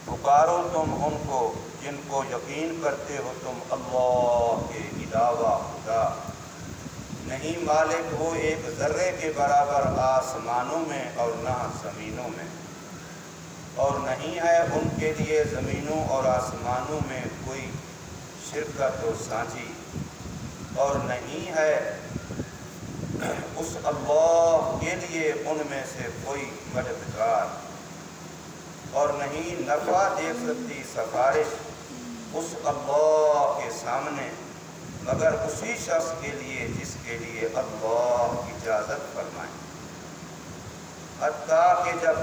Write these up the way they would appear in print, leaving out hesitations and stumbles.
پکارو تم ان کو جن کو یقین کرتے ہو تم اللہ کے علاوہ خدا نہیں مالک وہ ایک ذرے کے برابر آسمانوں میں اور نہ زمینوں میں، اور نہیں ہے ان کے لیے زمینوں اور آسمانوں میں کوئی شرکت و سانجھی، اور نہیں ہے اس اللہ کے لیے ان میں سے کوئی مددگار، اور نہیں نفع دے سکتی سفارش اس اللہ کے سامنے مگر اسی شخص کے لیے جس کے لیے اللہ اجازت فرمائے، حتیٰ کہ جب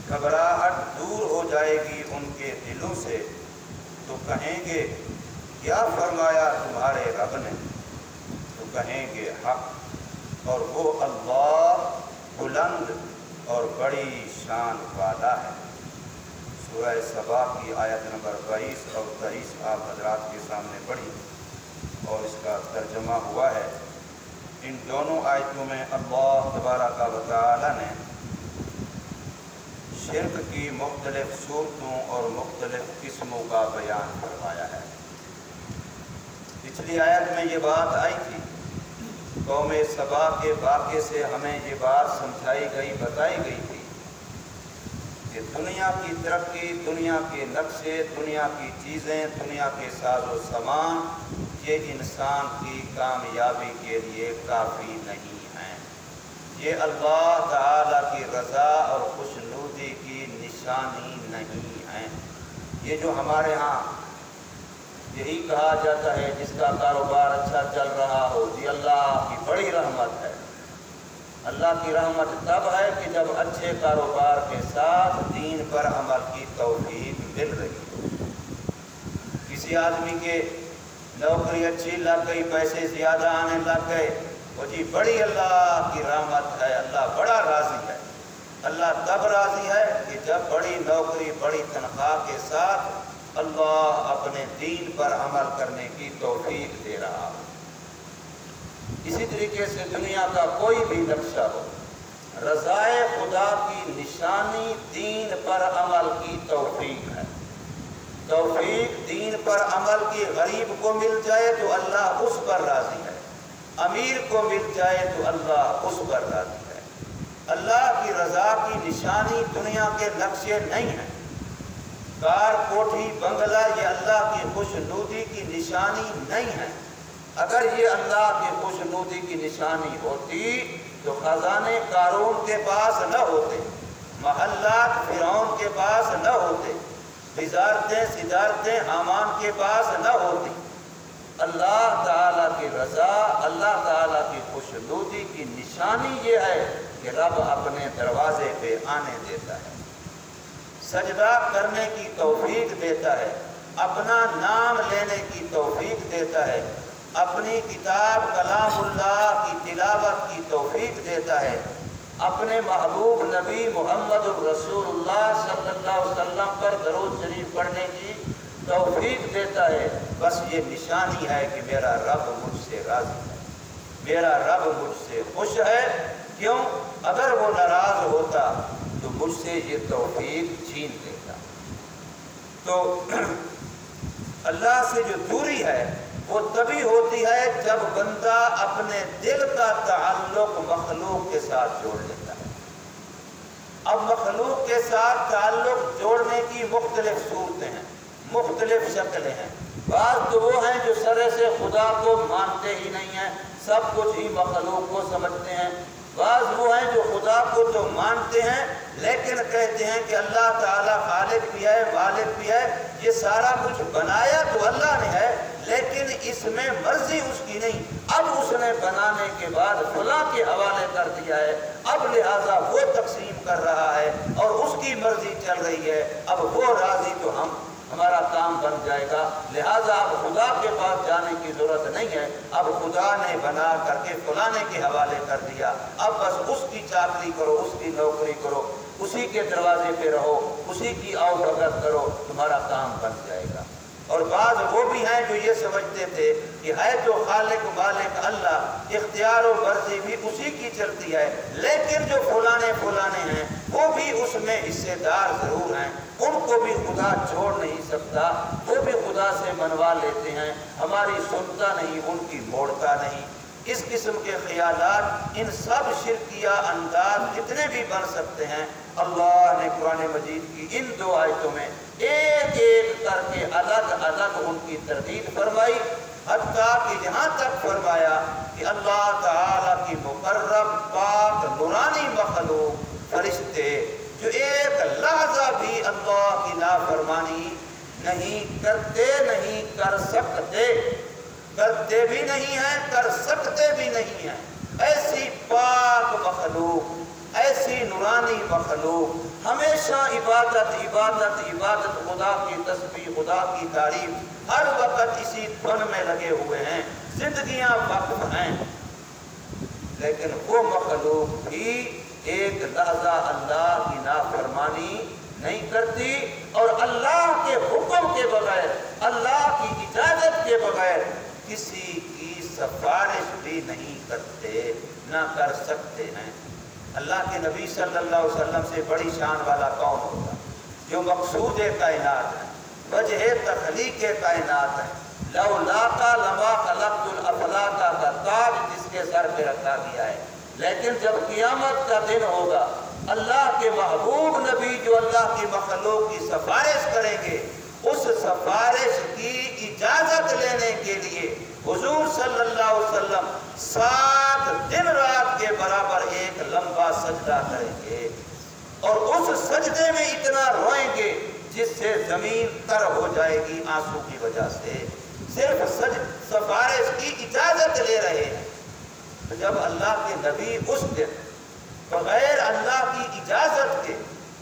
گھبراہٹ دور ہو جائے گی ان کے دلوں سے تو کہیں گے کیا فرمایا تمہارے رب نے، تو کہیں گے حق، اور وہ اللہ بلند اور بڑی شان والا ہے۔ سورہ سبا کی آیت نمبر 22 اور 23 آپ حضرات کے سامنے پڑھی اور اس کا ترجمہ ہوا ہے۔ ان دونوں آیتوں میں اللہ تبارک و تعالی نے شرک کی مختلف صورتوں اور مختلف قسموں کا بیان فرمایا ہے۔ پچھلی آیت میں یہ بات آئی تھی، قوم سبا کے واقعے سے ہمیں یہ بات سمجھائی گئی، بتائی گئی تھی کہ دنیا کی ترقی، دنیا کے نقشے، دنیا کی چیزیں، دنیا کے ساز و سامان یہ انسان کی کامیابی کے لیے کافی نہیں ہیں، یہ اللہ تعالیٰ کی رضا اور خوشنودی کی نشانی نہیں ہیں۔ یہ جو ہمارے ہاں یہی کہا جاتا ہے جس کا کاروبار اچھا چل رہا ہو، جی اللہ کی بڑی رحمت ہے۔ اللہ کی رحمت تب ہے کہ جب اچھے کاروبار کے ساتھ دین پر عمل کی توفیق مل رہی ہو۔ کسی آدمی کے نوکری اچھی لگ گئی، پیسے زیادہ آنے لگ گئے، وہ جی بڑی اللہ کی رحمت ہے، اللہ بڑا راضی ہے۔ اللہ تب راضی ہے کہ جب بڑی نوکری، بڑی تنخواہ کے ساتھ اللہ اپنے دین پر عمل کرنے کی توفیق دے رہا ہو۔ اسی طریقے سے دنیا کا کوئی بھی نقشہ ہو، رضائے خدا کی نشانی دین پر عمل کی توفیق ہے۔ توفیق دین پر عمل کی غریب کو مل جائے تو اللہ اس پر راضی ہے، امیر کو مل جائے تو اللہ اس پر راضی ہے۔ اللہ کی رضا کی نشانی دنیا کے نقشے نہیں ہیں، کار، کوٹھی، بنگلہ یہ اللہ کی خوشنودی کی نشانی نہیں ہے۔ اگر یہ اللہ کی خوشنودی کی نشانی ہوتی تو خزانے قارون کے پاس نہ ہوتے، محلات فرعون کے پاس نہ ہوتے، وزارتیں صدارتیں حامان کے پاس نہ ہوتی۔ اللہ تعالیٰ کی رضا، اللہ تعالیٰ کی خوشنودی کی نشانی یہ ہے کہ رب اپنے دروازے پہ آنے دیتا ہے، سجدہ کرنے کی توفیق دیتا ہے، اپنا نام لینے کی توفیق دیتا ہے، اپنی کتاب کلام اللہ کی تلاوت کی توفیق دیتا ہے، اپنے محبوب نبی محمد رسول اللہ صلی اللہ علیہ وسلم پر درود شریف پڑھنے کی توفیق دیتا ہے۔ بس یہ نشانی ہے کہ میرا رب مجھ سے راضی ہے، میرا رب مجھ سے خوش ہے۔ کیوں؟ اگر وہ ناراض ہوتا تو مجھ سے یہ توفیق چھین لیتا۔ تو اللہ سے جو دوری ہے وہ تبھی ہوتی ہے جب بندہ اپنے دل کا تعلق مخلوق کے ساتھ جوڑ لیتا ہے۔ اب مخلوق کے ساتھ تعلق جوڑنے کی مختلف صورتیں ہیں، مختلف شکلیں ہیں۔ بعض تو وہ ہیں جو سرے سے خدا کو مانتے ہی نہیں ہیں، سب کچھ ہی مخلوق کو سمجھتے ہیں۔ بعض وہ ہیں جو خدا کو تو مانتے ہیں لیکن کہتے ہیں کہ اللہ تعالیٰ خالق بھی ہے، مالک بھی ہے، یہ سارا کچھ بنایا تو اللہ نے ہے لیکن اس میں مرضی اس کی نہیں، اب اس نے بنانے کے بعد فلاں کے حوالے کر دیا ہے، اب لہٰذا وہ تقسیم کر رہا ہے اور اس کی مرضی چل رہی ہے، اب وہ راضی تو ہمارا کام بن جائے گا، لہٰذا اب خدا کے پاس جانے کی ضرورت نہیں ہے، اب خدا نے بنا کر کے فلانے کے حوالے کر دیا، اب بس اس کی چاکری کرو، اس کی نوکری کرو، اسی کے دروازے پہ رہو، اسی کی آؤ بھگت کرو، تمہارا کام بن جائے گا۔ اور بعض وہ بھی ہیں جو یہ سمجھتے تھے کہ ہے جو خالق مالک اللہ، اختیار و مرضی بھی اسی کی چلتی ہے، لیکن جو فلانے ہیں وہ بھی اس میں حصے دار ضرور ہیں، ان کو خدا چھوڑ نہیں سکتا، وہ بھی خدا سے منوا لیتے ہیں، ہماری سنتا نہیں، ان کی موڑتا نہیں۔ اس قسم کے خیالات، ان سب شرکیہ انداز جتنے بھی بن سکتے ہیں، اللہ نے قرآن مجید کی ان 2 آیتوں میں ایک ایک کر کے الگ الگ ان کی تردید فرمائی، حتیٰ کہ یہاں تک فرمایا کہ اللہ تعالیٰ کی مقرب پاک نورانی مخلوق فرشتے جو ایک لحظہ بھی اللہ کی نافرمانی نہیں کرتے، نہیں کر سکتے، کرتے بھی نہیں ہیں، کر سکتے بھی نہیں ہیں، ایسی پاک مخلوق، ایسی نورانی مخلوق ہمیشہ عبادت عبادت عبادت، خدا کی تسبیح، خدا کی تعریف، ہر وقت اسی دھن میں لگے ہوئے ہیں، زندگیاں وقف ہیں، لیکن وہ مخلوق بھی ایک لحظہ اللہ کی نافرمانی نہیں کرتی، اور اللہ کے حکم کے بغیر، اللہ کی اجازت کے بغیر کسی کی سفارش بھی نہیں کرتے، نہ کر سکتے ہیں۔ اللہ کے نبی صلی اللہ علیہ وسلم سے بڑی شان والا کون ہوگا؟ جو مقصود کائنات ہے، وجہ تخلیق کائنات ہے، لولاک لما خلقت الافلاک کا تاج جس کے سر پہ رکھا گیا ہے، لیکن جب قیامت کا دن ہوگا، اللہ کے محبوب نبی جو اللہ کی مخلوق کی سفارش کریں گے، اس سفارش کی اجازت لینے کے لیے حضور صلی اللہ علیہ وسلم 7 دن رات کے برابر ایک لمبا سجدہ کریں گے، اور اس سجدے میں اتنا روئیں گے جس سے زمین تر ہو جائے گی آنسو کی وجہ سے، صرف سفارش کی اجازت لے رہے ہیں۔ جب اللہ کے نبی اس دن بغیر اللہ کی اجازت کے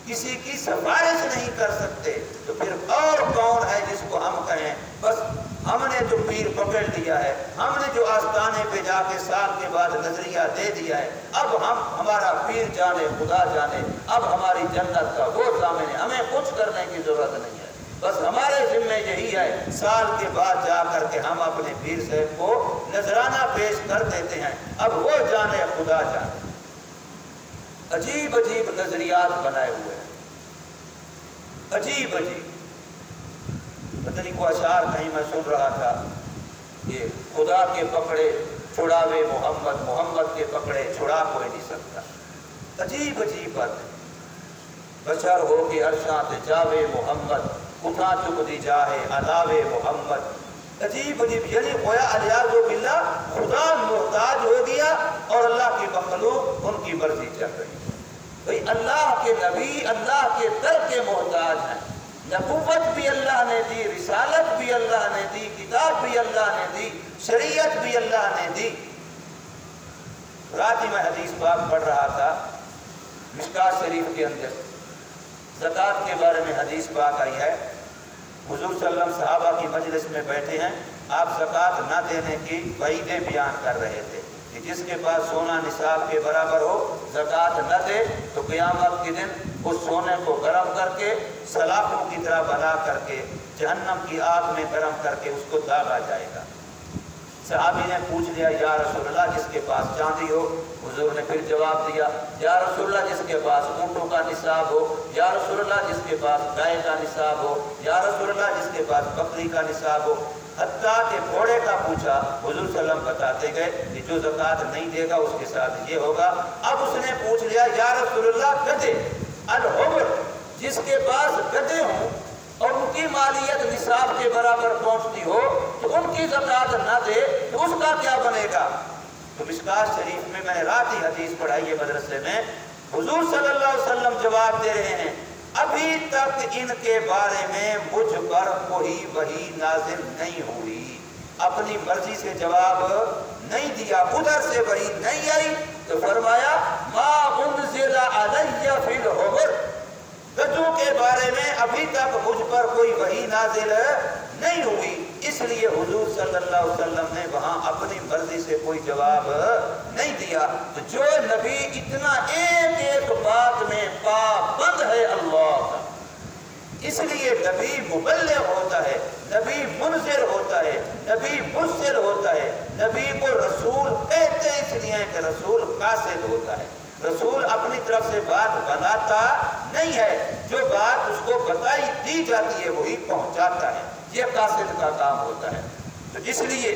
کسی کی سفارش نہیں کر سکتے، تو پھر اور کون ہے جس کو ہم کہیں بس ہم نے جو پیر پکڑ لیا ہے، ہم نے جو آستانے پہ جا کے سال کے بعد نظریہ دے دیا ہے، اب ہمارا پیر جانے خدا جانے، اب ہماری جنت کا وہ ضامن ہے، ہمیں کچھ کرنے کی ضرورت نہیں ہے، بس ہمارے ذمہ یہی ہے سال کے بعد جا کر کے ہم اپنے پیر صاحب کو نذرانہ پیش کر دیتے ہیں، اب وہ جانے خدا جانے۔ عجیب عجیب نظریات بنائے ہوئے ہیں، عجیب عجیب، پتہ نہیں کو اشعار کہیں میں سن رہا تھا کہ خدا کے پکڑے چھڑاوے محمد، محمد کے پکڑے چھڑا کوئی نہیں سکتا، عجیب عجیب بات، بشر ہو کے عرشاں جاوے محمد، اٹھا چک دی جاہے علاوے محمد، عجیب عجیب، یعنی گویا الیاذ باللہ خدا محتاج ہو گیا اور اللہ کی مخلوق ان کی مرضی چل رہی ہے۔ بھئی اللہ کے نبی اللہ کے در کے محتاج ہیں، نبوت بھی اللہ نے دی، رسالت بھی اللہ نے دی، کتاب بھی اللہ نے دی، شریعت بھی اللہ نے دی۔ رات ہی میں حدیث پاک پڑھ رہا تھا مشکات شریف کے اندر، زکوٰۃ کے بارے میں حدیث پاک آئی ہے، حضور صلی اللہ علیہ وسلم صحابہ کی مجلس میں بیٹھے ہیں، آپ زکوٰۃ نہ دینے کی وعیدیں بیان کر رہے تھے کہ جس کے پاس سونا نصاب کے برابر ہو زکوٰۃ نہ دے تو قیامت کے دن اس سونے کو گرم کر کے سلاخوں کی طرح بنا کر کے جہنم کی آگ میں گرم کر کے اس کو داغا جائے گا۔ صحابی نے پوچھ لیا یا رسول اللہ جس کے پاس چاندی ہو، حضور نے پھر جواب دیا یا رسول اللہ جس کے پاس اونٹوں کا نصاب ہو، یا رسول اللہ جس کے پاس گائے کا نصاب ہو، یا رسول اللہ جس کے پاس بکری کا نصاب ہو، حتیٰ کہ گھوڑے کا پوچھا، حضور صلی اللہ علیہ وسلم بتاتے گئے کہ جو زکوٰۃ نہیں دے گا اس کے ساتھ یہ ہوگا۔ اب اس نے پوچھ لیا یا رسول اللہ گدھے، الحمر، جس کے پاس گدھے ہوں اور ان کی مالیت نصاب کے برابر پہنچتی ہو تو ان کی زکوٰۃ نہ دے تو اس کا کیا بنے گا؟ تو مشکات شریف میں نے رات ہی حدیث پڑھائی ہے مدرسے میں، حضور صلی اللہ علیہ وسلم جواب دے رہے ہیں ابھی تک ان کے بارے میں مجھ پر کوئی وحی نازل نہیں ہوئی، اپنی مرضی سے جواب نہیں دیا، ادھر سے وحی نہیں آئی، تو فرمایا ما انزل علی فی الحمر، گدھوں کے بارے میں ابھی تک مجھ پر کوئی وحی نازل نہیں ہوئی، اس لیے حضور صلی اللہ علیہ وسلم نے وہاں اپنی مرضی سے کوئی جواب نہیں دیا۔ تو جو نبی اتنا ایک ایک بات میں پابند ہے اللہ کا، اس لیے نبی مبلغ ہوتا ہے، نبی منذر ہوتا ہے، نبی مبشر ہوتا ہے، نبی کو رسول کہتے ہیں اس لیے کہ رسول قاصد ہوتا ہے، رسول اپنی طرف سے بات بناتا نہیں ہے، جو بات اس کو بتائی دی دی جاتی ہے وہی پہنچاتا ہے، یہ قاصد کا کام ہوتا ہے۔ تو اس لیے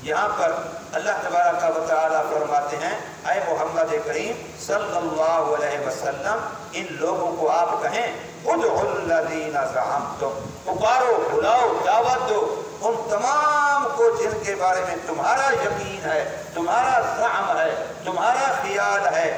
یہاں پر اللہ تبارک و تعالیٰ فرماتے ہیں اے محمد کریم صلی اللہ علیہ وسلم ان لوگوں کو آپ کہیں ادعوا الذین زعمتم، پکارو، بلاؤ، دعوت دو ان تمام کو جن کے بارے میں تمہارا یقین ہے، تمہارا زعم ہے، تمہارا خیال ہے،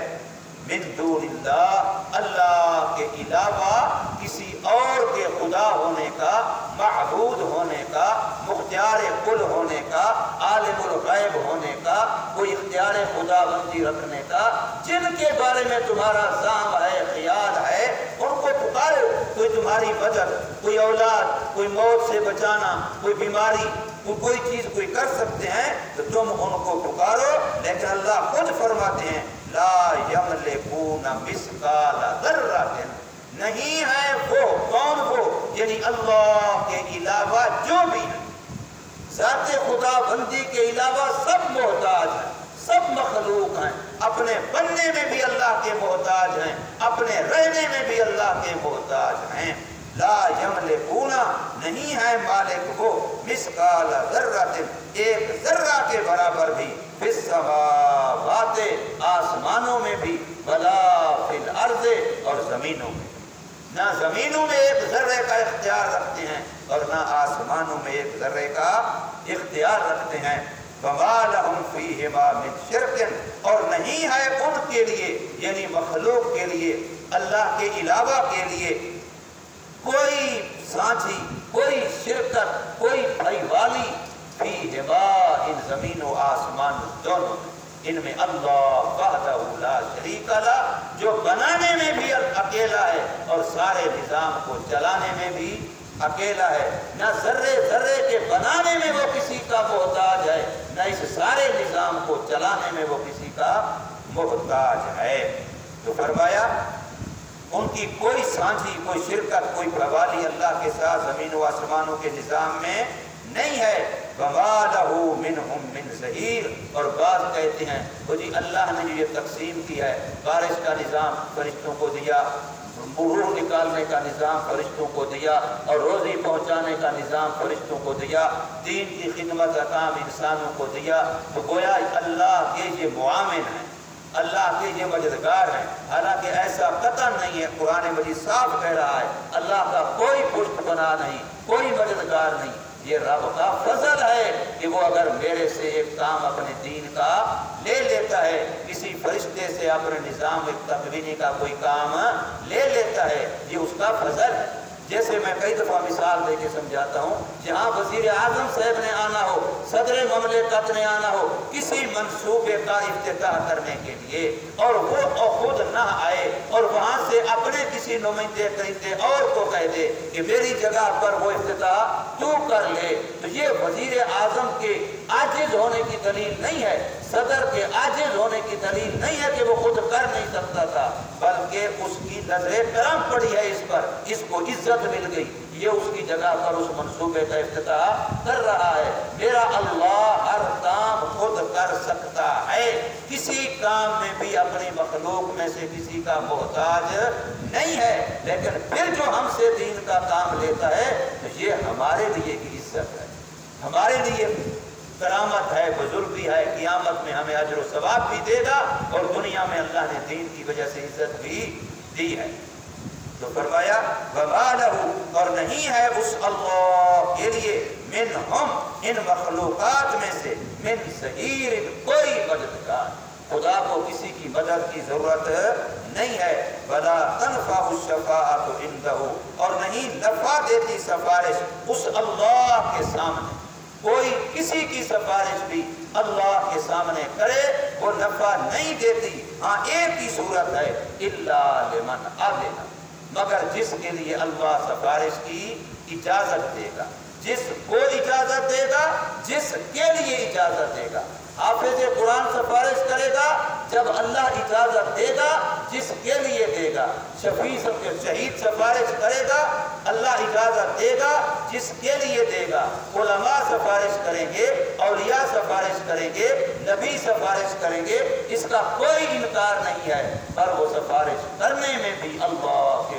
من دون اللہ، اللہ کے علاوہ کسی اور کے خدا ہونے کا، معبود ہونے کا، مختار کل ہونے کا، عالم الغیب ہونے کا، کوئی اختیار خدا بندی رکھنے کا، جن کے بارے میں تمہارا زعم ہے، خیال ہے، ان کو پکارو۔ کوئی تمہاری مدد، کوئی اولاد، کوئی موت سے بچانا، کوئی بیماری، کوئی چیز کوئی کر سکتے ہیں تو تم ان کو پکارو، لیکن اللہ خود فرماتے ہیں لا یملکون مثقال ذرۃ، نہیں ہے وہ، کون وہ؟ یعنی اللہ کے علاوہ جو بھی ہے، ذات خدا بندی کے علاوہ سب محتاج ہیں، سب مخلوق ہیں، اپنے بننے میں بھی اللہ کے محتاج ہیں، اپنے رہنے میں بھی اللہ کے محتاج ہیں۔ لا یملکون، نہیں ہے مالک وہ، مثقال ذرۃ، ایک ذرہ کے برابر بھی، فی السماوات، آسمانوں میں بھی، ولا فی الارض، اور زمینوں میں، نہ زمینوں میں ایک ذرے کا اختیار رکھتے ہیں اور نہ آسمانوں میں ایک ذرے کا اختیار رکھتے ہیں۔ وما لهم فیہما من شرک، اور نہیں ہے ان کے لیے یعنی مخلوق کے لیے، اللہ کے علاوہ کے لیے کوئی سانجھی، کوئی شرکت، کوئی بھائی والی، فیہما، ان زمین و آسمان دونوں ان میں، اللہ وحدہ لا شریک لہ، جو بنانے میں بھی اکیلا ہے اور سارے نظام کو چلانے میں بھی اکیلا ہے، نہ ذرے ذرے کے بنانے میں وہ کسی کا محتاج ہے، نہ اس سارے نظام کو چلانے میں وہ کسی کا محتاج ہے۔ تو فرمایا ان کی کوئی سانجھی، کوئی شرکت، کوئی بھوالی اللہ کے ساتھ زمین و آسمانوں کے نظام میں نہیں ہے۔ وما لہ منہم من ظہیر، اور بعض کہتے ہیں وہ جی اللہ نے جو یہ تقسیم کیا ہے، بارش کا نظام فرشتوں کو دیا، روح نکالنے کا نظام فرشتوں کو دیا، اور روزی پہنچانے کا نظام فرشتوں کو دیا، دین کی خدمت کا کام انسانوں کو دیا، تو گویا اللہ کے یہ معاون ہیں، اللہ کے یہ مددگار ہیں۔ حالانکہ ایسا قطعا نہیں ہے، قرآن مجید صاف کہہ رہا ہے اللہ کا کوئی پشت بنا نہیں، کوئی مددگار نہیں، یہ رب کا فضل ہے کہ وہ اگر میرے سے ایک کام اپنے دین کا لے لیتا ہے، کسی فرشتے سے اپنے نظام تکوینی کا کوئی کام لے لیتا ہے، یہ اس کا فضل ہے۔ جیسے میں کئی دفعہ مثال دے کے سمجھاتا ہوں، جہاں وزیر اعظم صاحب نے آنا ہو، صدر مملکت نے آنا ہو کسی منصوبے کا افتتاح کرنے کے لیے، اور وہ خود نہ آئے اور وہاں سے اپنے کسی نمائندے کرتے اور کو کہہ دے کہ میری جگہ پر وہ افتتاح تو کر لے، تو یہ وزیر اعظم کے عاجز ہونے کی دلیل نہیں ہے، صدر کے عاجز ہونے کی دلیل نہیں ہے کہ وہ خود کر نہیں سکتا تھا، بلکہ اس کی نظر کرم پڑی ہے اس پر، اس کو عزت مل گئی، یہ اس کی جگہ پر اس منصوبے کا افتتاح کر رہا ہے۔ میرا اللہ ہر کام خود کر سکتا ہے، کسی کام میں بھی اپنی مخلوق میں سے کسی کا محتاج نہیں ہے، لیکن پھر جو ہم سے دین کا کام لیتا ہے تو یہ ہمارے لیے کی عزت ہے، ہمارے لیے کرامت ہے، بزرگی ہے، قیامت میں ہمیں اجر و ثواب بھی دے گا، اور دنیا میں اللہ نے دین کی وجہ سے عزت بھی دی ہے۔ تو فرمایا وما لہ، اور نہیں ہے اس اللہ کے لیے، منہم، ان مخلوقات میں سے، من ظہیر، کوئی مددگار، خدا کو کسی کی مدد کی ضرورت نہیں ہے۔ ولا تنفع الشفاعۃ عندہ، اور نہیں نفع دیتی سفارش اس اللہ کے سامنے، کوئی کسی کی سفارش بھی اللہ کے سامنے کرے وہ نفع نہیں دیتی۔ ہاں ایک ہی صورت ہے، الا لمن اذن، مگر جس کے لیے اللہ سفارش کی اجازت دے گا، جس کو اجازت دے گا، جس کے لیے اجازت دے گا۔ حافظ قرآن سفارش کرے گا جب اللہ اجازت دے گا، جس کے لیے دے گا۔ شہید سفارش کرے گا، اللہ اجازت دے گا، جس کے لیے دے گا۔ علماء سفارش کریں گے، اولیاء سفارش کریں گے، نبی سفارش کریں گے، اس کا کوئی انکار نہیں ہے، پر وہ سفارش کرنے میں بھی اللہ کے